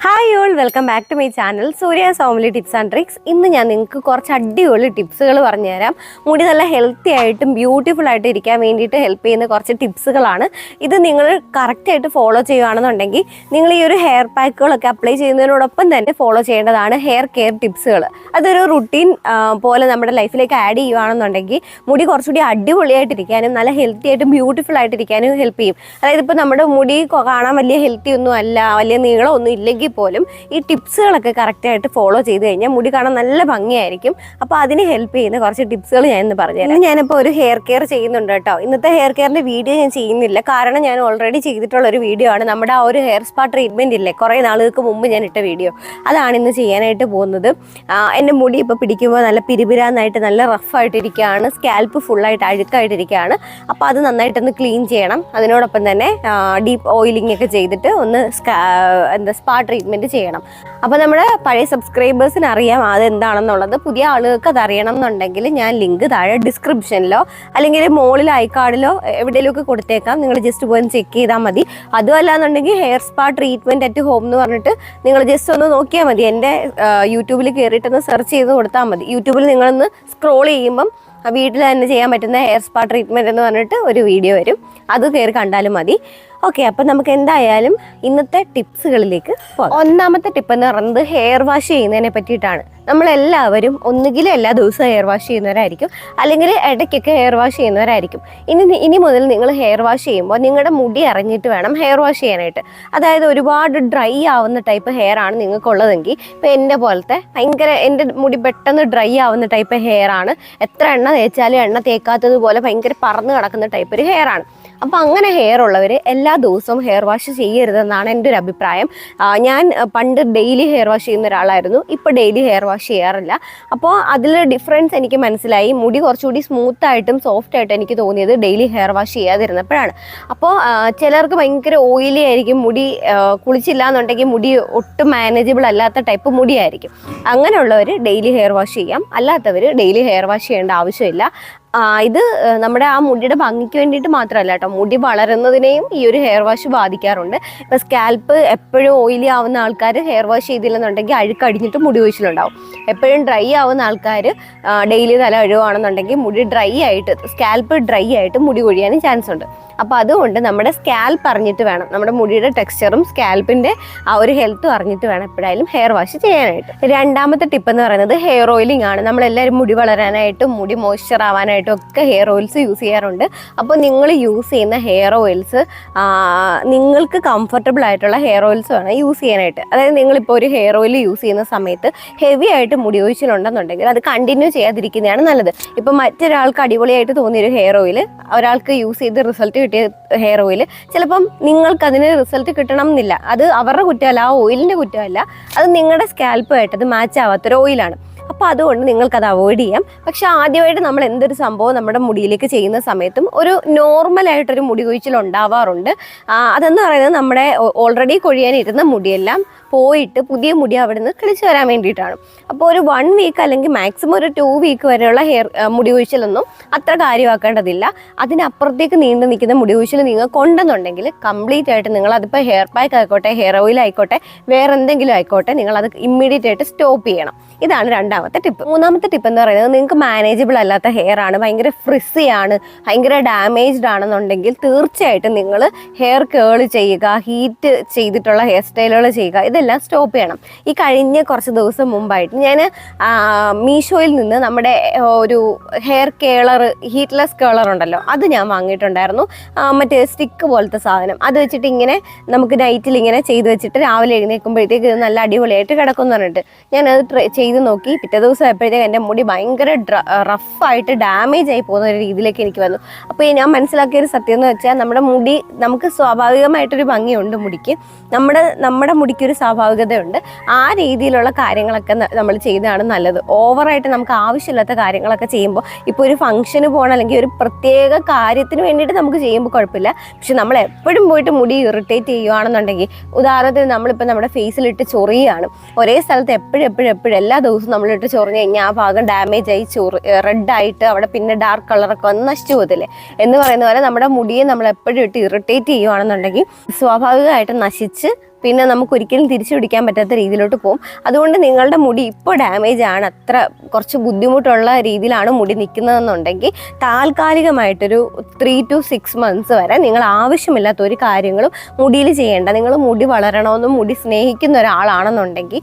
Hi all, welcome back to my channel Soorya tips and tricks. ഇന്ന് ഞാൻ നിങ്ങൾക്ക് കുറച്ച് അടിപൊളി ടിപ്സുകൾ പറഞ്ഞു തരാം. മുടി നല്ല ഹെൽത്തി ആയിട്ടും ബ്യൂട്ടിഫുൾ ആയിട്ട് ഇരിക്കാൻ വേണ്ടിയിട്ട് ഹെൽപ്പ് ചെയ്യുന്ന കുറച്ച് ടിപ്സുകളാണ്. ഇത് നിങ്ങൾ കറക്റ്റ് ആയിട്ട് ഫോളോ ചെയ്യുകയാണെന്നുണ്ടെങ്കിൽ നിങ്ങൾ ഈ ഒരു ഹെയർ പാക്കുകളൊക്കെ അപ്ലൈ ചെയ്യുന്നതിനോടൊപ്പം തന്നെ ഫോളോ ചെയ്യേണ്ടതാണ് ഹെയർ കെയർ ടിപ്സുകൾ. അതൊരു റുട്ടീൻ പോലെ നമ്മുടെ ലൈഫിലേക്ക് ആഡ് ചെയ്യുകയാണെന്നുണ്ടെങ്കിൽ മുടി കുറച്ചുകൂടി അടിപൊളിയായിട്ടിരിക്കാനും നല്ല ഹെൽത്തി ആയിട്ട് ബ്യൂട്ടിഫുൾ ആയിട്ടിരിക്കാനും ഹെൽപ്പ് ചെയ്യും. അതായത് ഇപ്പോൾ നമ്മുടെ മുടി കാണാൻ വലിയ ഹെൽത്തി ഒന്നും അല്ല, വലിയ നീളമൊന്നും ഇല്ലെങ്കിൽ പോലും ഈ ടിപ്സുകളൊക്കെ കറക്റ്റായിട്ട് ഫോളോ ചെയ്ത് കഴിഞ്ഞാൽ മുടി കാണാൻ നല്ല ഭംഗിയായിരിക്കും. അപ്പോൾ അതിന് ഹെൽപ്പ് ചെയ്യുന്ന കുറച്ച് ടിപ്സുകൾ ഞാൻ ഇന്ന് പറഞ്ഞുതരാം. ഞാനിപ്പോൾ ഒരു ഹെയർ കെയർ ചെയ്യുന്നുണ്ട് കേട്ടോ. ഇന്നത്തെ ഹെയർ കെയറിൻ്റെ വീഡിയോ ഞാൻ ചെയ്യുന്നില്ല, കാരണം ഞാൻ ഓൾറെഡി ചെയ്തിട്ടുള്ള ഒരു വീഡിയോ ആണ്. നമ്മുടെ ആ ഒരു ഹെയർ സ്പാ ട്രീറ്റ്മെൻറ്റ് ഇല്ലേ, കുറേ നാളുകൾക്ക് മുമ്പ് ഞാൻ ഇട്ട വീഡിയോ, അതാണ് ഇന്ന് ചെയ്യാനായിട്ട് പോകുന്നത്. എൻ്റെ മുടി ഇപ്പോൾ പിടിക്കുമ്പോൾ നല്ല പിരിപിരാന്നായിട്ട് നല്ല റഫായിട്ടിരിക്കുകയാണ്, സ്കാൽപ്പ് ഫുള്ളായിട്ട് അഴുക്കായിട്ടിരിക്കുകയാണ്. അപ്പോൾ അത് നന്നായിട്ടൊന്ന് ക്ലീൻ ചെയ്യണം. അതിനോടൊപ്പം തന്നെ ഡീപ്പ് ഓയിലിംഗ് ഒക്കെ ചെയ്തിട്ട് ഒന്ന് സ്പാ ട്രീറ്റ്മെൻറ്റ് ചെയ്യണം. അപ്പോൾ നമ്മുടെ പഴയ സബ്സ്ക്രൈബേഴ്സിന് അറിയാം അതെന്താണെന്നുള്ളത്. പുതിയ ആളുകൾക്ക് അത് അറിയണം എന്നുണ്ടെങ്കിൽ ഞാൻ ലിങ്ക് താഴെ ഡിസ്ക്രിപ്ഷനിലോ അല്ലെങ്കിൽ മുകളിൽ ഐക്കാർഡിലോ എവിടെയെങ്കിലുമൊക്കെ കൊടുത്തേക്കാം. നിങ്ങൾ ജസ്റ്റ് പോയി ചെക്ക് ചെയ്താൽ മതി. അതുമല്ല എന്നുണ്ടെങ്കിൽ hair spa treatment at home എന്ന് പറഞ്ഞിട്ട് നിങ്ങൾ ജസ്റ്റ് ഒന്ന് നോക്കിയാൽ മതി. എൻ്റെ യൂട്യൂബിൽ കയറിയിട്ടൊന്ന് സെർച്ച് ചെയ്ത് കൊടുത്താൽ മതി. യൂട്യൂബിൽ നിങ്ങളൊന്ന് സ്ക്രോൾ ചെയ്യുമ്പം വീട്ടിൽ തന്നെ ചെയ്യാൻ പറ്റുന്ന ഹെയർ സ്പാ ട്രീറ്റ്മെൻറ്റ് എന്ന് പറഞ്ഞിട്ട് ഒരു വീഡിയോ വരും, അത് കയറി കണ്ടാലും മതി. ഓക്കെ, അപ്പം നമുക്ക് എന്തായാലും ഇന്നത്തെ ടിപ്സുകളിലേക്ക് പോകാം. ഒന്നാമത്തെ ടിപ്പ് എന്ന് പറയുന്നത് ഹെയർ വാഷ് ചെയ്യുന്നതിനെ പറ്റിയിട്ടാണ്. നമ്മളെല്ലാവരും ഒന്നുകിൽ എല്ലാ ദിവസവും ഹെയർ വാഷ് ചെയ്യുന്നവരായിരിക്കും, അല്ലെങ്കിൽ ഇടയ്ക്കൊക്കെ ഹെയർ വാഷ് ചെയ്യുന്നവരായിരിക്കും. ഇനി മുതൽ നിങ്ങൾ ഹെയർ വാഷ് ചെയ്യുമ്പോൾ നിങ്ങളുടെ മുടി അറിഞ്ഞിട്ട് വേണം ഹെയർ വാഷ് ചെയ്യാനായിട്ട്. അതായത് ഒരുപാട് ഡ്രൈ ആവുന്ന ടൈപ്പ് ഹെയർ ആണ് നിങ്ങൾക്കുള്ളതെങ്കിൽ, ഇപ്പോൾ എൻ്റെ പോലത്തെ എൻ്റെ മുടി പെട്ടെന്ന് ഡ്രൈ ആവുന്ന ടൈപ്പ് ഹെയർ ആണ്, എത്ര എണ്ണ തേച്ചാലും എണ്ണ തേക്കാത്തതുപോലെ ഭയങ്കര പറന്ന് കിടക്കുന്ന ടൈപ്പ് ഒരു ഹെയർ ആണ്. അപ്പോൾ അങ്ങനെ ഹെയർ ഉള്ളവർ എല്ലാ ദിവസവും ഹെയർ വാഷ് ചെയ്യരുതെന്നാണ് എൻ്റെ ഒരു അഭിപ്രായം. ഞാൻ പണ്ട് ഡെയിലി ഹെയർ വാഷ് ചെയ്യുന്ന ഒരാളായിരുന്നു, ഇപ്പോൾ ഡെയിലി ഹെയർ വാഷ് ചെയ്യാറില്ല. അപ്പോൾ അതിൽ ഡിഫറൻസ് എനിക്ക് മനസ്സിലായി. മുടി കുറച്ചുകൂടി സ്മൂത്തായിട്ടും സോഫ്റ്റായിട്ടും എനിക്ക് തോന്നിയത് ഡെയിലി ഹെയർ വാഷ് ചെയ്യാതിരുന്നപ്പോഴാണ്. അപ്പോൾ ചിലർക്ക് ഭയങ്കര ഓയിലി ആയിരിക്കും മുടി, കുളിച്ചില്ല എന്നുണ്ടെങ്കിൽ മുടി ഒട്ടും മാനേജബിൾ അല്ലാത്ത ടൈപ്പ് മുടിയായിരിക്കും. അങ്ങനെയുള്ളവർ ഡെയിലി ഹെയർ വാഷ് ചെയ്യാം, അല്ലാത്തവർ ഡെയിലി ഹെയർ വാഷ് ചെയ്യേണ്ട ആവശ്യമില്ല. ഇത് നമ്മുടെ ആ മുടിയുടെ ഭംഗിക്ക് വേണ്ടിയിട്ട് മാത്രമല്ല കേട്ടോ, മുടി വളരുന്നതിനെയും ഈ ഒരു ഹെയർ വാഷ് ബാധിക്കാറുണ്ട്. ഇപ്പോൾ സ്കാൽപ്പ് എപ്പോഴും ഓയിലി ആവുന്ന ആൾക്കാർ ഹെയർ വാഷ് ചെയ്തില്ലെന്നുണ്ടെങ്കിൽ അഴുക്കടിഞ്ഞിട്ട് മുടി കൊഴിച്ചിലുണ്ടാവും. എപ്പോഴും ഡ്രൈ ആവുന്ന ആൾക്കാർ ഡെയിലി തല കഴുകുകയാണെന്നുണ്ടെങ്കിൽ മുടി ഡ്രൈ ആയിട്ട്, സ്കാൽപ്പ് ഡ്രൈ ആയിട്ട് മുടി കൊഴിയാനും ചാൻസ് ഉണ്ട്. അപ്പോൾ അതുകൊണ്ട് നമ്മുടെ സ്കാൽപ്പ് അറിഞ്ഞിട്ട് വേണം, നമ്മുടെ മുടിയുടെ ടെക്സ്ചറും സ്കാൽപ്പിൻ്റെ ആ ഒരു ഹെൽത്തും അറിഞ്ഞിട്ട് വേണം എപ്പോഴായാലും ഹെയർ വാഷ് ചെയ്യാനായിട്ട്. രണ്ടാമത്തെ ടിപ്പ് എന്ന് പറയുന്നത് ഹെയർ ഓയിലിംഗ് ആണ്. നമ്മളെല്ലാവരും മുടി വളരാനായിട്ടും മുടി മോയ്സ്ചർ ആവാനായിട്ടും ഒക്കെ ഹെയർ ഓയിൽസ് യൂസ് ചെയ്യാറുണ്ട്. അപ്പോൾ നിങ്ങൾ യൂസ് ചെയ്യുന്ന ഹെയർ ഓയിൽസ് നിങ്ങൾക്ക് കംഫർട്ടബിൾ ആയിട്ടുള്ള ഹെയർ ഓയിൽസ് വേണം യൂസ് ചെയ്യാനായിട്ട്. അതായത് നിങ്ങളിപ്പോൾ ഒരു ഹെയർ ഓയിൽ യൂസ് ചെയ്യുന്ന സമയത്ത് ഹെവി ആയിട്ട് മുടി ഒഴിച്ചിലുണ്ടെന്നുണ്ടെങ്കിൽ അത് കണ്ടിന്യൂ ചെയ്യാതിരിക്കുന്നതാണ് നല്ലത്. ഇപ്പോൾ മറ്റൊരാൾക്ക് അടിപൊളിയായിട്ട് തോന്നിയൊരു ഹെയർ ഓയിൽ ഒരാൾക്ക് യൂസ് ചെയ്ത് റിസൾട്ട് കിട്ടിയ ഹെയർ ഓയിൽ ചിലപ്പം നിങ്ങൾക്കതിന് റിസൾട്ട് കിട്ടണം എന്നില്ല. അത് അവരുടെ കുറ്റമല്ല, ആ ഓയിലിൻ്റെ കുറ്റമല്ല, അത് നിങ്ങളുടെ സ്കാൽപ്പുമായിട്ട് അത് മാച്ച് ആവാത്തൊരു ഓയിലാണ്. അപ്പോൾ അതുകൊണ്ട് നിങ്ങൾക്കത് അവോയ്ഡ് ചെയ്യാം. പക്ഷെ ആദ്യമായിട്ട് നമ്മൾ എന്തൊരു സംഭവം നമ്മുടെ മുടിയിലേക്ക് ചെയ്യുന്ന സമയത്തും ഒരു നോർമലായിട്ടൊരു മുടി കൊഴിച്ചിൽ ഉണ്ടാവാറുണ്ട്. അതെന്ന് പറയുന്നത് നമ്മുടെ ഓൾറെഡി കൊഴിയാനിരുന്ന മുടിയെല്ലാം പോയിട്ട് പുതിയ മുടി അവിടെ നിന്ന് കിളിച്ച് വരാൻ വേണ്ടിയിട്ടാണ്. അപ്പോൾ ഒരു 1 വീക്ക് അല്ലെങ്കിൽ മാക്സിമം ഒരു 2 വീക്ക് വരെയുള്ള മുടി കൊഴിച്ചിലൊന്നും അത്ര കാര്യമാക്കേണ്ടതില്ല. അതിനപ്പുറത്തേക്ക് നീണ്ടു നിൽക്കുന്ന മുടി കൊഴിച്ചിൽ നിങ്ങൾക്ക് ഉണ്ടെന്നുണ്ടെങ്കിൽ കംപ്ലീറ്റ് ആയിട്ട് നിങ്ങൾ അതിപ്പോൾ ഹെയർ പാക്ക് ആയിക്കോട്ടെ, ഹെയർ ഓയിൽ ആയിക്കോട്ടെ, വേറെ എന്തെങ്കിലും ആയിക്കോട്ടെ, നിങ്ങളത് ഇമ്മീഡിയറ്റ് ആയിട്ട് സ്റ്റോപ്പ് ചെയ്യണം. ഇതാണ് രണ്ടാമത്തെ ടിപ്പ്. മൂന്നാമത്തെ ടിപ്പ് എന്ന് പറയുന്നത് നിങ്ങൾക്ക് മാനേജബിൾ അല്ലാത്ത ഹെയർ ആണ്, ഭയങ്കര ഫ്രിസി ആണ്, ഭയങ്കര ഡാമേജ്ഡ് ആണെന്നുണ്ടെങ്കിൽ തീർച്ചയായിട്ടും നിങ്ങൾ ഹെയർ കേൾ ചെയ്യുക, ഹീറ്റ് ചെയ്തിട്ടുള്ള ഹെയർ സ്റ്റൈലുകൾ ചെയ്യുക, ഇതെല്ലാം സ്റ്റോപ്പ് ചെയ്യണം. ഈ കഴിഞ്ഞ കുറച്ച് ദിവസം മുമ്പായിട്ട് ഞാൻ മീഷോയിൽ നിന്ന് നമ്മുടെ ഒരു ഹെയർ കേളർ, ഹീറ്റ്ലെസ് കേളർ ഉണ്ടല്ലോ, അത് ഞാൻ വാങ്ങിയിട്ടുണ്ടായിരുന്നു. മറ്റേ സ്റ്റിക്ക് പോലത്തെ സാധനം, അത് വെച്ചിട്ട് ഇങ്ങനെ നമുക്ക് നൈറ്റിൽ ഇങ്ങനെ ചെയ്ത് വെച്ചിട്ട് രാവിലെ എഴുന്നേൽക്കുമ്പോഴത്തേക്ക് ഇത് നല്ല അടിപൊളിയായിട്ട് കിടക്കുമെന്ന് പറഞ്ഞിട്ട് ഞാനത് ചെയ്ത് നോക്കി. പിറ്റേ ദിവസം ആയപ്പോഴത്തേക്ക് എൻ്റെ മുടി ഭയങ്കര റഫായിട്ട് ഡാമേജ് ആയി പോകുന്ന ഒരു രീതിയിലേക്ക് എനിക്ക് വന്നു. അപ്പോൾ ഞാൻ മനസ്സിലാക്കിയൊരു സത്യം എന്ന് വെച്ചാൽ നമ്മുടെ മുടി, നമുക്ക് സ്വാഭാവികമായിട്ടൊരു ഭംഗിയുണ്ട് മുടിക്ക്, നമ്മുടെ മുടിക്കൊരു സ്വാഭാവികതയുണ്ട്. ആ രീതിയിലുള്ള കാര്യങ്ങളൊക്കെ നമ്മൾ ചെയ്യുന്നതാണ് നല്ലത്. ഓവറായിട്ട് നമുക്ക് ആവശ്യമില്ലാത്ത കാര്യങ്ങളൊക്കെ ചെയ്യുമ്പോൾ, ഇപ്പോൾ ഒരു ഫംഗ്ഷന് പോകണം അല്ലെങ്കിൽ ഒരു പ്രത്യേക കാര്യത്തിന് വേണ്ടിയിട്ട് നമുക്ക് ചെയ്യുമ്പോൾ കുഴപ്പമില്ല. പക്ഷെ നമ്മൾ എപ്പോഴും പോയിട്ട് മുടി ഇറിറ്റേറ്റ് ചെയ്യുകയാണെന്നുണ്ടെങ്കിൽ, ഉദാഹരണത്തിന് നമ്മളിപ്പോൾ നമ്മുടെ ഫേസിലിട്ട് ചൊറിയാണ്, ഒരേ സ്ഥലത്ത് എപ്പോഴും എല്ലാ ദിവസവും നമ്മളിട്ട് ചൊറിഞ്ഞ് കഴിഞ്ഞാൽ ആ ഭാഗം ഡാമേജ് ആയി റെഡായിട്ട് അവിടെ പിന്നെ ഡാർക്ക് കളറൊക്കെ വന്ന് നശിച്ചു പോകത്തില്ലേ എന്ന് പറയുന്ന പോലെ നമ്മുടെ മുടിയെ നമ്മൾ എപ്പോഴും ഇട്ട് ഇറിറ്റേറ്റ് ചെയ്യുകയാണെന്നുണ്ടെങ്കിൽ സ്വാഭാവികമായിട്ട് നശിച്ച് പിന്നെ നമുക്ക് ഒരിക്കലും തിരിച്ചു പിടിക്കാൻ പറ്റാത്ത രീതിയിലോട്ട് പോകും. അതുകൊണ്ട് നിങ്ങളുടെ മുടി ഇപ്പോൾ ഡാമേജ് ആണ്, അത്ര കുറച്ച് ബുദ്ധിമുട്ടുള്ള രീതിയിലാണ് മുടി നിൽക്കുന്നതെന്നുണ്ടെങ്കിൽ താൽക്കാലികമായിട്ടൊരു 3 to 6 months വരെ നിങ്ങൾ ആവശ്യമില്ലാത്ത ഒരു കാര്യങ്ങളും മുടിയിൽ ചെയ്യേണ്ട. നിങ്ങൾ മുടി വളരണമെന്നും മുടി സ്നേഹിക്കുന്ന ഒരാളാണെന്നുണ്ടെങ്കിൽ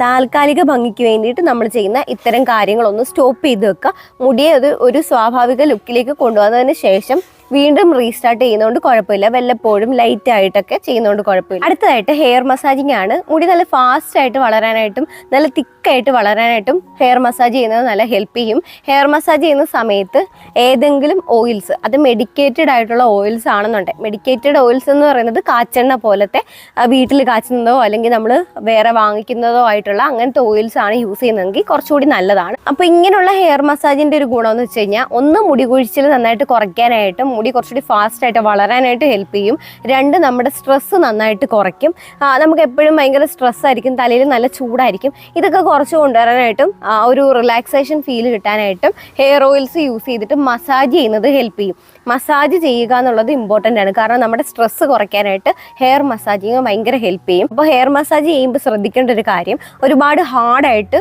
താൽക്കാലിക ഭംഗിക്ക് വേണ്ടിയിട്ട് നമ്മൾ ചെയ്യുന്ന ഇത്തരം കാര്യങ്ങളൊന്ന് സ്റ്റോപ്പ് ചെയ്ത് വെക്കുക. മുടിയെ ഒരു സ്വാഭാവിക ലുക്കിലേക്ക് കൊണ്ടുവന്നതിന് ശേഷം വീണ്ടും റീസ്റ്റാർട്ട് ചെയ്യുന്നതുകൊണ്ട് കുഴപ്പമില്ല. വല്ലപ്പോഴും ലൈറ്റ് ആയിട്ടൊക്കെ ചെയ്യുന്നതുകൊണ്ട് കുഴപ്പമില്ല. അടുത്തതായിട്ട് ഹെയർ മസാജിങ് ആണ്. മുടി നല്ല ഫാസ്റ്റ് ആയിട്ട് വളരാനായിട്ടും നല്ല തിക്കായിട്ട് വളരാനായിട്ടും ഹെയർ മസാജ് ചെയ്യുന്നത് നല്ല ഹെൽപ്പ് ചെയ്യും. ഹെയർ മസാജ് ചെയ്യുന്ന സമയത്ത് ഏതെങ്കിലും ഓയിൽസ്, അത് മെഡിക്കേറ്റഡ് ആയിട്ടുള്ള ഓയിൽസ് ആണെന്നുണ്ടെങ്കിൽ, മെഡിക്കേറ്റഡ് ഓയിൽസ് എന്ന് പറയുന്നത് കാച്ചെണ്ണ പോലത്തെ വീട്ടിൽ കാച്ചുന്നതോ അല്ലെങ്കിൽ നമ്മൾ വേറെ വാങ്ങിക്കുന്നതോ ആയിട്ടുള്ള അങ്ങനത്തെ ഓയിൽസ് ആണ് യൂസ് ചെയ്യുന്നതെങ്കിൽ കുറച്ചുകൂടി നല്ലതാണ്. അപ്പോൾ ഇങ്ങനെയുള്ള ഹെയർ മസാജിൻ്റെ ഒരു ഗുണമെന്ന് വെച്ച് കഴിഞ്ഞാൽ, ഒന്ന് മുടി കൊഴിച്ചിൽ നന്നായിട്ട് കുറയ്ക്കാനായിട്ടും മുടി കുറച്ചുകൂടി ഫാസ്റ്റ് ആയിട്ട് വളരാനായിട്ട് ഹെൽപ്പ് ചെയ്യും. 2 നമ്മുടെ സ്ട്രെസ്സ് നന്നായിട്ട് കുറയ്ക്കും. നമുക്ക് എപ്പോഴും ഭയങ്കര സ്ട്രെസ്സായിരിക്കും, തലയിൽ നല്ല ചൂടായിരിക്കും. ഇതൊക്കെ കുറച്ച് കൊണ്ടുവരാനായിട്ടും ഒരു റിലാക്സേഷൻ ഫീൽ കിട്ടാനായിട്ടും ഹെയർ ഓയിൽസ് യൂസ് ചെയ്തിട്ട് മസാജ് ചെയ്യുന്നത് ഹെൽപ്പ് ചെയ്യും. മസാജ് ചെയ്യുക എന്നുള്ളത് ഇമ്പോർട്ടൻ്റ് ആണ്. കാരണം നമ്മുടെ സ്ട്രെസ്സ് കുറയ്ക്കാനായിട്ട് ഹെയർ മസാജിങ് ഭയങ്കര ഹെൽപ്പ് ചെയ്യും. അപ്പോൾ ഹെയർ മസാജ് ചെയ്യുമ്പോൾ ശ്രദ്ധിക്കേണ്ട ഒരു കാര്യം, ഒരുപാട് ഹാർഡായിട്ട്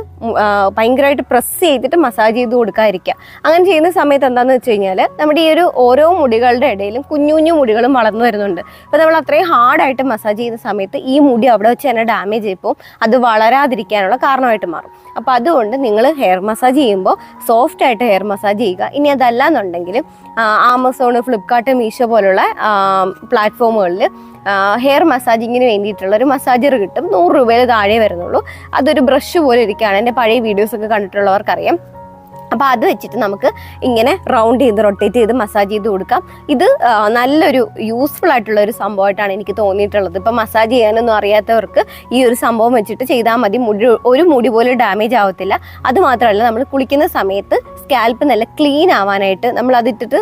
ഭയങ്കരമായിട്ട് പ്രസ് ചെയ്തിട്ട് മസാജ് ചെയ്ത് കൊടുക്കാതിരിക്കുക. അങ്ങനെ ചെയ്യുന്ന സമയത്ത് എന്താണെന്ന് വെച്ച് കഴിഞ്ഞാൽ, നമ്മുടെ ഈ ഓരോ മുടികളുടെ ഇടയിലും കുഞ്ഞു കുഞ്ഞു മുടികളും വളർന്നു വരുന്നുണ്ട്. അപ്പോൾ നമ്മൾ അത്രയും ഹാർഡായിട്ട് മസാജ് ചെയ്യുന്ന സമയത്ത് ഈ മുടി അവിടെ വെച്ച് തന്നെ ഡാമേജ് ചെയ്യുമ്പോൾ അത് വളരാതിരിക്കാനുള്ള കാരണമായിട്ട് മാറും. അപ്പോൾ അതുകൊണ്ട് നിങ്ങൾ ഹെയർ മസാജ് ചെയ്യുമ്പോൾ സോഫ്റ്റ് ആയിട്ട് ഹെയർ മസാജ് ചെയ്യുക. ഇനി അതല്ല എന്നുണ്ടെങ്കിൽ ആമസോൺ, ഫ്ലിപ്കാർട്ട്, മീഷോ പോലുള്ള പ്ലാറ്റ്ഫോമുകളിൽ ഹെയർ മസാജിങ്ങിന് വേണ്ടിയിട്ടുള്ള ഒരു മസാജർ കിട്ടും. 100 രൂപയിൽ താഴെ വരുന്നുള്ളൂ. അതൊരു ബ്രഷ് പോലെ ഇരിക്കുകയാണ്. എൻ്റെ പഴയ വീഡിയോസൊക്കെ കണ്ടിട്ടുള്ളവർക്കറിയാം. അപ്പോൾ അത് വെച്ചിട്ട് നമുക്ക് ഇങ്ങനെ റൗണ്ട് ചെയ്ത് റൊട്ടേറ്റ് ചെയ്ത് മസാജ് ചെയ്ത് കൊടുക്കാം. ഇത് നല്ലൊരു യൂസ്ഫുൾ ആയിട്ടുള്ള ഒരു സംഭവമായിട്ടാണ് എനിക്ക് തോന്നിയിട്ടുള്ളത്. ഇപ്പോൾ മസാജ് ചെയ്യാനൊന്നും അറിയാത്തവർക്ക് ഈ ഒരു സംഭവം വെച്ചിട്ട് ചെയ്താൽ മതി. ഒരു മുടി പോലും ഡാമേജ് ആവത്തില്ല. അതുമാത്രമല്ല, നമ്മൾ കുളിക്കുന്ന സമയത്ത് സ്കാൽപ്പ് നല്ല ക്ലീൻ ആവാനായിട്ട് നമ്മൾ അതിട്ടിട്ട്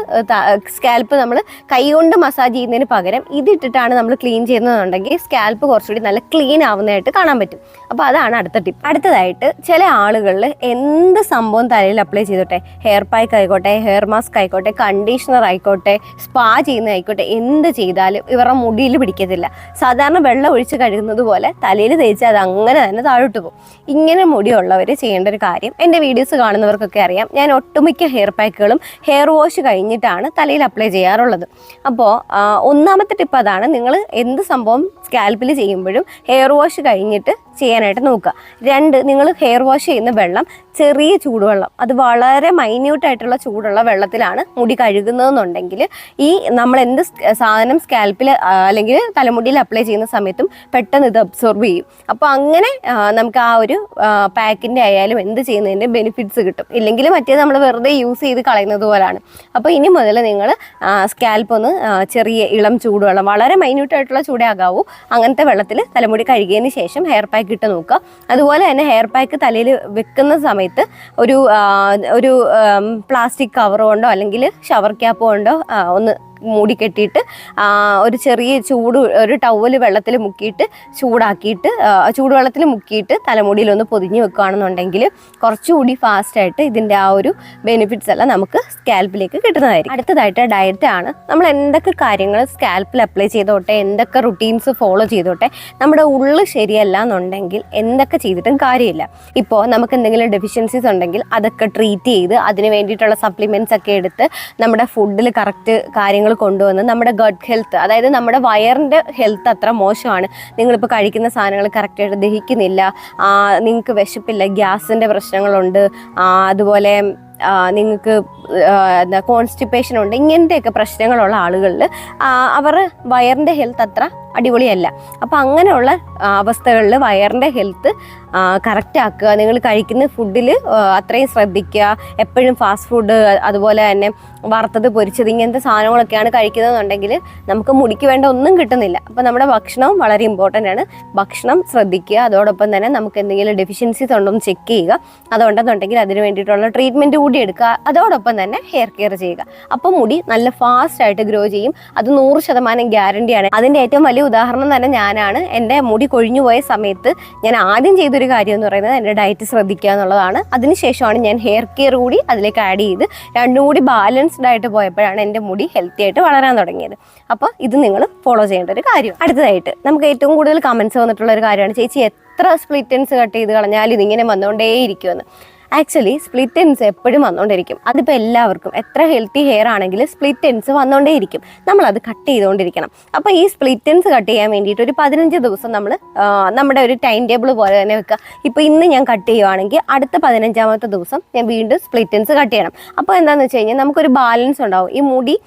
സ്കാൽപ്പ് നമ്മൾ കൈകൊണ്ട് മസാജ് ചെയ്യുന്നതിന് പകരം ഇതിട്ടിട്ടാണ് നമ്മൾ ക്ലീൻ ചെയ്യുന്നതെന്നുണ്ടെങ്കിൽ സ്കാൽപ്പ് കുറച്ചുകൂടി നല്ല ക്ലീൻ ആവുന്നതായിട്ട് കാണാൻ പറ്റും. അപ്പോൾ അതാണ് അടുത്ത ടിപ്പ്. അടുത്തതായിട്ട്, ചില ആളുകളിൽ എന്ത് സംഭവം തലയിൽ അപ്ലൈ ചെയ്തോട്ടെ, ഹെയർ പാക്ക് ആയിക്കോട്ടെ, ഹെയർ മാസ്ക് ആയിക്കോട്ടെ, കണ്ടീഷണർ ആയിക്കോട്ടെ, സ്പാ ചെയ്യുന്നതായിക്കോട്ടെ, എന്ത് ചെയ്താലും ഇവരുടെ മുടിയിൽ പിടിക്കത്തില്ല. സാധാരണ വെള്ളം ഒഴിച്ച് കഴുകുന്നത് പോലെ തലയിൽ തേച്ച് അത് അങ്ങനെ തന്നെ താഴോട്ട് പോകും. ഇങ്ങനെ മുടിയുള്ളവർ ചെയ്യേണ്ട ഒരു കാര്യം, എൻ്റെ വീഡിയോസ് കാണുന്നവർക്കൊക്കെ അറിയാം, ഞാൻ ഒട്ടുമിക്ക ഹെയർ പാക്കുകളും ഹെയർ വാഷ് കഴിഞ്ഞിട്ടാണ് തലയിൽ അപ്ലൈ ചെയ്യാറുള്ളത്. അപ്പോൾ ഒന്നാമത്തെ ടിപ്പ് അതാണ്, നിങ്ങൾ എന്ത് സംഭവം സ്കാൽപ്പിൽ ചെയ്യുമ്പോഴും ഹെയർ വാഷ് കഴിഞ്ഞിട്ട് ചെയ്യാനായിട്ട് നോക്കുക. 2, നിങ്ങൾ ഹെയർ വാഷ് ചെയ്യുന്ന വെള്ളം ചെറിയ ചൂടുവെള്ളം, അത് വളരെ മൈന്യൂട്ടായിട്ടുള്ള ചൂടുള്ള വെള്ളത്തിലാണ് മുടി കഴുകുന്നതെന്നുണ്ടെങ്കിൽ ഈ നമ്മൾ എന്ത് സാധനം സ്കാൽപ്പിൽ അല്ലെങ്കിൽ തലമുടിയിൽ അപ്ലൈ ചെയ്യുന്ന സമയത്തും പെട്ടെന്ന് ഇത് അബ്സോർബ് ചെയ്യും. അപ്പോൾ അങ്ങനെ നമുക്ക് ആ ഒരു പാക്കിൻ്റെ ആയാലും എന്ത് ചെയ്യുന്നതിൻ്റെ ബെനിഫിറ്റ്സ് കിട്ടും. ഇല്ലെങ്കിൽ മറ്റേത് നമ്മൾ വെറുതെ യൂസ് ചെയ്ത് കളയുന്നത് പോലാണ്. അപ്പോൾ ഇനി മുതൽ നിങ്ങൾ സ്കാൽപ്പ് ഒന്ന് ചെറിയ ഇളം ചൂടുവെള്ളം, വളരെ മൈന്യൂട്ടായിട്ടുള്ള ചൂടേ ആകാവൂ, അങ്ങനത്തെ വെള്ളത്തിൽ തലമുടി കഴുകിയതിന് ശേഷം ഹെയർ പാക്ക് ഇട്ട് നോക്കുക. അതുപോലെ തന്നെ ഹെയർ പാക്ക് തലയിൽ വെക്കുന്ന സമയത്ത് ഒരു പ്ലാസ്റ്റിക് കവർ കൊണ്ടോ അല്ലെങ്കിൽ ഷവർ ക്യാപ്പ് കൊണ്ടോ ഒന്ന് മൂടി കെട്ടിയിട്ട് ഒരു ചെറിയ ഒരു ടവല് വെള്ളത്തിൽ മുക്കിയിട്ട് ചൂടുവെള്ളത്തിൽ മുക്കിയിട്ട് തലമുടിയിലൊന്ന് പൊതിഞ്ഞ് വെക്കുകയാണെന്നുണ്ടെങ്കിൽ കുറച്ചുകൂടി ഫാസ്റ്റായിട്ട് ഇതിൻ്റെ ആ ഒരു ബെനിഫിറ്റ്സ് എല്ലാം നമുക്ക് സ്കാൽപ്പിലേക്ക് കിട്ടുന്നതായിരിക്കും. അടുത്തതായിട്ട് ഡയറ്റ് ആണ്. നമ്മൾ എന്തൊക്കെ കാര്യങ്ങൾ സ്കാൽപ്പിൽ അപ്ലൈ ചെയ്തോട്ടെ, എന്തൊക്കെ റുട്ടീൻസ് ഫോളോ ചെയ്തോട്ടെ, നമ്മുടെ ഉള്ളു ശരിയല്ല എന്നുണ്ടെങ്കിൽ എന്തൊക്കെ ചെയ്തിട്ടും കാര്യമില്ല. ഇപ്പോൾ നമുക്ക് എന്തെങ്കിലും ഡെഫിഷ്യൻസീസ് ഉണ്ടെങ്കിൽ അതൊക്കെ ട്രീറ്റ് ചെയ്ത് അതിന് വേണ്ടിയിട്ടുള്ള സപ്ലിമെൻറ്റ്സ് ഒക്കെ എടുത്ത് നമ്മുടെ ഫുഡിൽ കറക്റ്റ് കാര്യങ്ങൾ കൊണ്ടുവന്ന് നമ്മുടെ ഗട്ട് ഹെൽത്ത്, അതായത് നമ്മുടെ വയറിൻ്റെ ഹെൽത്ത് അത്ര മോശമാണ്, നിങ്ങളിപ്പോൾ കഴിക്കുന്ന സാധനങ്ങൾ കറക്റ്റായിട്ട് ദഹിക്കുന്നില്ല, നിങ്ങൾക്ക് വിശപ്പില്ല, ഗ്യാസിൻ്റെ പ്രശ്നങ്ങളുണ്ട്, അതുപോലെ നിങ്ങൾക്ക് കോൺസ്റ്റിപ്പേഷൻ ഉണ്ട്, ഇങ്ങനത്തെയൊക്കെ പ്രശ്നങ്ങളുള്ള ആളുകളിൽ അവർ വയറിൻ്റെ ഹെൽത്ത് അത്ര അടിപൊളിയല്ല. അപ്പോൾ അങ്ങനെയുള്ള അവസ്ഥകളിൽ വയറിൻ്റെ ഹെൽത്ത് കറക്റ്റ് ആക്കുക. നിങ്ങൾ കഴിക്കുന്ന ഫുഡിൽ അത്രയും ശ്രദ്ധിക്കുക. എപ്പോഴും ഫാസ്റ്റ് ഫുഡ്, അതുപോലെ തന്നെ വറുത്തത്, പൊരിച്ചത്, ഇങ്ങനത്തെ സാധനങ്ങളൊക്കെയാണ് കഴിക്കുന്നതെന്നുണ്ടെങ്കിൽ നമുക്ക് മുടിക്ക് വേണ്ട ഒന്നും കിട്ടുന്നില്ല. അപ്പോൾ നമ്മുടെ ഭക്ഷണം വളരെ ഇമ്പോർട്ടൻ്റ് ആണ്. ഭക്ഷണം ശ്രദ്ധിക്കുക. അതോടൊപ്പം തന്നെ നമുക്ക് എന്തെങ്കിലും ഡെഫിഷ്യൻസീസ് ഉണ്ടോ എന്ന് ചെക്ക് ചെയ്യുക. അതുകൊണ്ടെന്നുണ്ടെങ്കിൽ അതിന് വേണ്ടിയിട്ടുള്ള ട്രീറ്റ്മെൻറ്റ് കൂടി എടുക്കുക, അതോടൊപ്പം തന്നെ ഹെയർ കെയർ ചെയ്യുക. അപ്പോൾ മുടി നല്ല ഫാസ്റ്റ് ആയിട്ട് ഗ്രോ ചെയ്യും. അത് 100% ഗ്യാരണ്ടിയാണ്. അതിൻ്റെ ഏറ്റവും വലിയ ഉദാഹരണം തന്നെ ഞാനാണ്. എൻ്റെ മുടി കൊഴിഞ്ഞു പോയ സമയത്ത് ഞാൻ ആദ്യം ചെയ്തൊരു കാര്യം എന്ന് പറയുന്നത് എൻ്റെ ഡയറ്റ് ശ്രദ്ധിക്കുക എന്നുള്ളതാണ്. അതിനുശേഷമാണ് ഞാൻ ഹെയർ കെയർ കൂടി അതിലേക്ക് ആഡ് ചെയ്ത് രണ്ടും കൂടി ബാലൻസ്ഡ് ആയിട്ട് പോയപ്പോഴാണ് എൻ്റെ മുടി ഹെൽത്തി ആയിട്ട് വളരാൻ തുടങ്ങിയത്. അപ്പോൾ ഇത് നിങ്ങൾ ഫോളോ ചെയ്യേണ്ട ഒരു കാര്യം. അടുത്തതായിട്ട് നമുക്ക് ഏറ്റവും കൂടുതൽ കമൻസ് വന്നിട്ടുള്ള ഒരു കാര്യമാണ്, ചേച്ചി എത്ര സ്പ്ലിറ്റ് എൻഡ്സ് കട്ട് ചെയ്ത് കളഞ്ഞാൽ ഇതിങ്ങനെ വന്നുകൊണ്ടേയിരിക്കുമെന്ന്. ആക്ച്വലി സ്പ്ലിറ്റ് എൻഡ്സ് എപ്പോഴും വന്നുകൊണ്ടിരിക്കും. അതിപ്പോൾ എല്ലാവർക്കും എത്ര ഹെൽത്തി ഹെയർ ആണെങ്കിലും സ്പ്ലിറ്റ് എൻഡ്സ് വന്നുകൊണ്ടേയിരിക്കും. നമ്മളത് കട്ട് ചെയ്തുകൊണ്ടിരിക്കണം. അപ്പോൾ ഈ സ്പ്ലിറ്റ് എൻഡ്സ് കട്ട് ചെയ്യാൻ വേണ്ടിയിട്ട് ഒരു 15 ദിവസം നമ്മൾ നമ്മുടെ ഒരു ടൈം ടേബിൾ പോലെ തന്നെ വെക്കുക. ഇപ്പോൾ ഇന്ന് ഞാൻ കട്ട് ചെയ്യുവാണെങ്കിൽ അടുത്ത 15ാമത്തെ ദിവസം ഞാൻ വീണ്ടും സ്പ്ലിറ്റ് എൻഡ്സ് കട്ട് ചെയ്യണം. അപ്പോൾ എന്താണെന്ന് വെച്ച് കഴിഞ്ഞാൽ നമുക്കൊരു ബാലൻസ് ഉണ്ടാവും. ഈ മുടി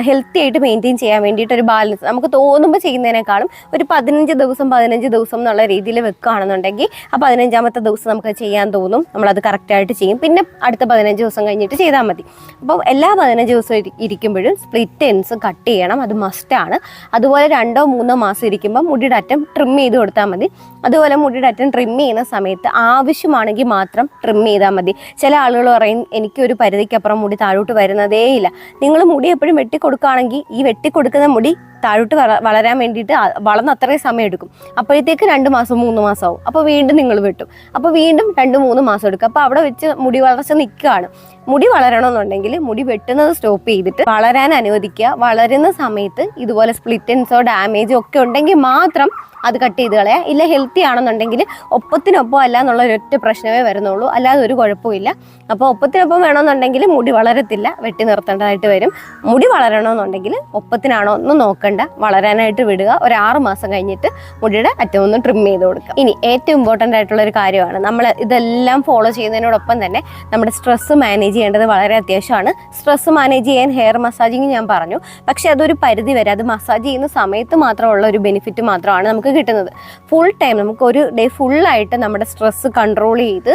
ഹെൽത്തി ആയിട്ട് മെയിൻറ്റെയിൻ ചെയ്യാൻ വേണ്ടിയിട്ട് ഒരു ബാലൻസ് നമുക്ക് തോന്നുമ്പോൾ ചെയ്യുന്നതിനേക്കാളും ഒരു 15 ദിവസം എന്നുള്ള രീതിയിൽ വെക്കുകയാണെന്നുണ്ടെങ്കിൽ ആ 15ാമത്തെ ദിവസം നമുക്ക് ചെയ്യാൻ തോന്നും. നമ്മളത് കറക്റ്റായിട്ട് ചെയ്യും. പിന്നെ അടുത്ത 15 ദിവസം കഴിഞ്ഞിട്ട് ചെയ്താൽ മതി. അപ്പോൾ എല്ലാ 15 ദിവസം ഇരിക്കുമ്പോഴും സ്പ്ലിറ്റ് എൻഡ്സ് കട്ട് ചെയ്യണം. അത് മസ്റ്റാണ്. അതുപോലെ 2-3 മാസം ഇരിക്കുമ്പോൾ മുടിയുടെ അറ്റം ട്രിം ചെയ്ത് കൊടുത്താൽ മതി. അതുപോലെ മുടിയുടെ അറ്റം ട്രിം ചെയ്യുന്ന സമയത്ത് ആവശ്യമാണെങ്കിൽ മാത്രം ട്രിം ചെയ്താൽ മതി. ചില ആളുകൾ പറയും എനിക്കൊരു പരിധിക്കപ്പുറം മുടി താഴോട്ട് വരുന്നതേ ഇല്ല. നിങ്ങൾ മുടി എപ്പോഴും വെട്ടിക്കൊടുക്കുകയാണെങ്കിൽ ഈ വെട്ടിക്കൊടുക്കുന്ന മുടി താഴോട്ട് വളരാൻ വേണ്ടിയിട്ട് വളർന്ന് അത്രയും സമയം എടുക്കും. അപ്പോഴത്തേക്ക് 2 മാസം 3 മാസം ആവും. അപ്പോൾ വീണ്ടും നിങ്ങൾ വെട്ടും. അപ്പോൾ വീണ്ടും 2-3 മാസം എടുക്കും. അപ്പോൾ അവിടെ വെച്ച് മുടി വളർച്ച നിൽക്കുകയാണ്. മുടി വളരണമെന്നുണ്ടെങ്കിൽ മുടി വെട്ടുന്നത് സ്റ്റോപ്പ് ചെയ്തിട്ട് വളരാൻ അനുവദിക്കുക. വളരുന്ന സമയത്ത് ഇതുപോലെ സ്പ്ലിറ്റ് എൻഡ്സോ ഡാമേജോ ഒക്കെ ഉണ്ടെങ്കിൽ മാത്രം അത് കട്ട് ചെയ്ത് കളയാം. ഇല്ല ഹെൽത്തി ആണെന്നുണ്ടെങ്കിൽ ഒപ്പത്തിനൊപ്പം അല്ല എന്നുള്ള ഒരൊറ്റ പ്രശ്നമേ വരുന്നുള്ളൂ, അല്ലാതെ ഒരു കുഴപ്പമില്ല. അപ്പോൾ ഒപ്പത്തിനൊപ്പം വേണമെന്നുണ്ടെങ്കിൽ മുടി വളരത്തില്ല, വെട്ടി നിർത്തേണ്ടതായിട്ട് വരും. മുടി വളരണമെന്നുണ്ടെങ്കിൽ ഒപ്പത്തിനാണോ ഒന്നും നോക്കണ്ട, വളരാനായിട്ട് വിടുക. ഒരു 6 മാസം കഴിഞ്ഞിട്ട് മുടിയുടെ അറ്റം ഒന്ന് ട്രിം ചെയ്ത് കൊടുക്കുക. ഇനി ഏറ്റവും ഇമ്പോർട്ടൻ്റ് ആയിട്ടുള്ള ഒരു കാര്യമാണ്, നമ്മൾ ഇതെല്ലാം ഫോളോ ചെയ്യുന്നതിനോടൊപ്പം തന്നെ നമ്മുടെ സ്ട്രെസ്സ് മാനേജ് ചെയ്യേണ്ടത് വളരെ അത്യാവശ്യമാണ്. സ്ട്രെസ്സ് മാനേജ് ചെയ്യാൻ ഹെയർ മസാജിങ് ഞാൻ പറഞ്ഞു, പക്ഷെ അതൊരു പരിധി വരെ, അത് മസാജ് ചെയ്യുന്ന സമയത്ത് മാത്രമുള്ള ഒരു ബെനിഫിറ്റ് മാത്രമാണ് നമുക്ക് കിട്ടുന്നത്. ഫുൾ ടൈം നമുക്ക് ഒരു ഡേ ഫുള്ളായിട്ട് നമ്മുടെ സ്ട്രെസ്സ് കൺട്രോൾ ചെയ്ത്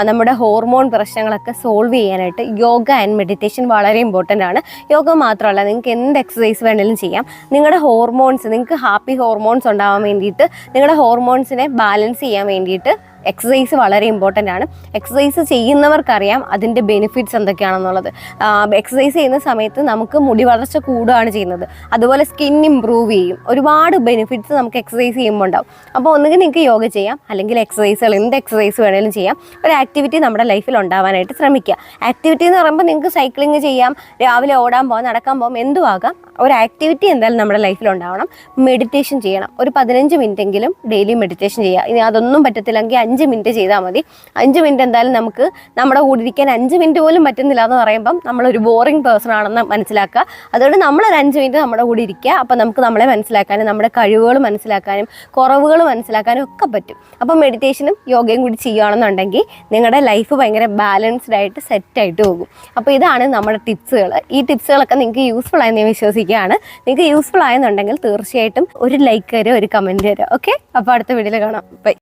നമ്മുടെ ഹോർമോൺ പ്രശ്നങ്ങളൊക്കെ സോൾവ് ചെയ്യാനായിട്ട് യോഗ ആൻഡ് മെഡിറ്റേഷൻ വളരെ ഇമ്പോർട്ടൻ്റ് ആണ്. യോഗ മാത്രമല്ല, നിങ്ങൾക്ക് എന്ത് എക്സസൈസ് വേണമെങ്കിലും ചെയ്യാം. നിങ്ങളുടെ ഹോർമോൺസ്, നിങ്ങൾക്ക് ഹാപ്പി ഹോർമോൺസ് ഉണ്ടാവാൻ വേണ്ടിയിട്ട്, നിങ്ങളുടെ ഹോർമോൺസിനെ ബാലൻസ് ചെയ്യാൻ വേണ്ടിയിട്ട് എക്സസൈസ് വളരെ ഇമ്പോർട്ടൻ്റ് ആണ്. എക്സസൈസ് ചെയ്യുന്നവർക്കറിയാം അതിൻ്റെ ബെനിഫിറ്റ്സ് എന്തൊക്കെയാണെന്നുള്ളത്. എക്സസൈസ് ചെയ്യുന്ന സമയത്ത് നമുക്ക് മുടി വളർച്ച കൂടുകയാണ് ചെയ്യുന്നത്. അതുപോലെ സ്കിൻ ഇമ്പ്രൂവ് ചെയ്യും. ഒരുപാട് ബെനിഫിറ്റ്സ് നമുക്ക് എക്സസൈസ് ചെയ്യുമ്പോൾ ഉണ്ടാവും. അപ്പോൾ ഒന്നുകിൽ നിങ്ങൾക്ക് യോഗ ചെയ്യാം, അല്ലെങ്കിൽ എക്സസൈസുകൾ എന്ത് എക്സസൈസ് വേണമെങ്കിലും ചെയ്യാം. ഒരു ആക്ടിവിറ്റി നമ്മുടെ ലൈഫിൽ ഉണ്ടാവാനായിട്ട് ശ്രമിക്കുക. ആക്ടിവിറ്റി എന്ന് പറയുമ്പോൾ നിങ്ങൾക്ക് സൈക്ലിംഗ് ചെയ്യാം, രാവിലെ ഓടാൻ പോകാം, നടക്കാൻ പോകാം, എന്തും ആകാം. ഒരു ആക്ടിവിറ്റി എന്തായാലും നമ്മുടെ ലൈഫിൽ ഉണ്ടാവണം. മെഡിറ്റേഷൻ ചെയ്യണം. ഒരു 15 മിനിറ്റെങ്കിലും ഡെയിലി മെഡിറ്റേഷൻ ചെയ്യുക. ഇനി അതൊന്നും പറ്റത്തില്ലെങ്കിൽ 5 മിനിറ്റ് ചെയ്താൽ മതി. 5 മിനിറ്റ് എന്തായാലും നമുക്ക് നമ്മുടെ കൂടെ ഇരിക്കാൻ 5 മിനിറ്റ് പോലും പറ്റുന്നില്ല എന്ന് പറയുമ്പം നമ്മളൊരു ബോറിംഗ് പേഴ്സൺ ആണെന്ന് മനസ്സിലാക്കുക. അതുകൊണ്ട് നമ്മളൊരു 5 മിനിറ്റ് നമ്മുടെ കൂടെ ഇരിക്കുക. അപ്പോൾ നമുക്ക് നമ്മളെ മനസ്സിലാക്കാനും നമ്മുടെ കഴിവുകൾ മനസ്സിലാക്കാനും കുറവുകൾ മനസ്സിലാക്കാനും ഒക്കെ പറ്റും. അപ്പോൾ മെഡിറ്റേഷനും യോഗയും കൂടി ചെയ്യുകയാണെന്നുണ്ടെങ്കിൽ നിങ്ങളുടെ ലൈഫ് ഭയങ്കര ബാലൻസ്ഡ് ആയിട്ട് സെറ്റായിട്ട് പോകും. അപ്പോൾ ഇതാണ് നമ്മുടെ ടിപ്സുകൾ. ഈ ടിപ്സുകളൊക്കെ നിങ്ങൾക്ക് യൂസ്ഫുൾ ആയെന്ന് ഞാൻ വിശ്വസിക്കുകയാണ്. നിങ്ങൾക്ക് യൂസ്ഫുൾ ആയെന്നുണ്ടെങ്കിൽ തീർച്ചയായിട്ടും ഒരു ലൈക്ക് തരുക, ഒരു കമൻറ്റ് തരുക. ഓക്കെ, അപ്പോൾ അടുത്ത വീഡിയോയിൽ കാണാം. ബൈ.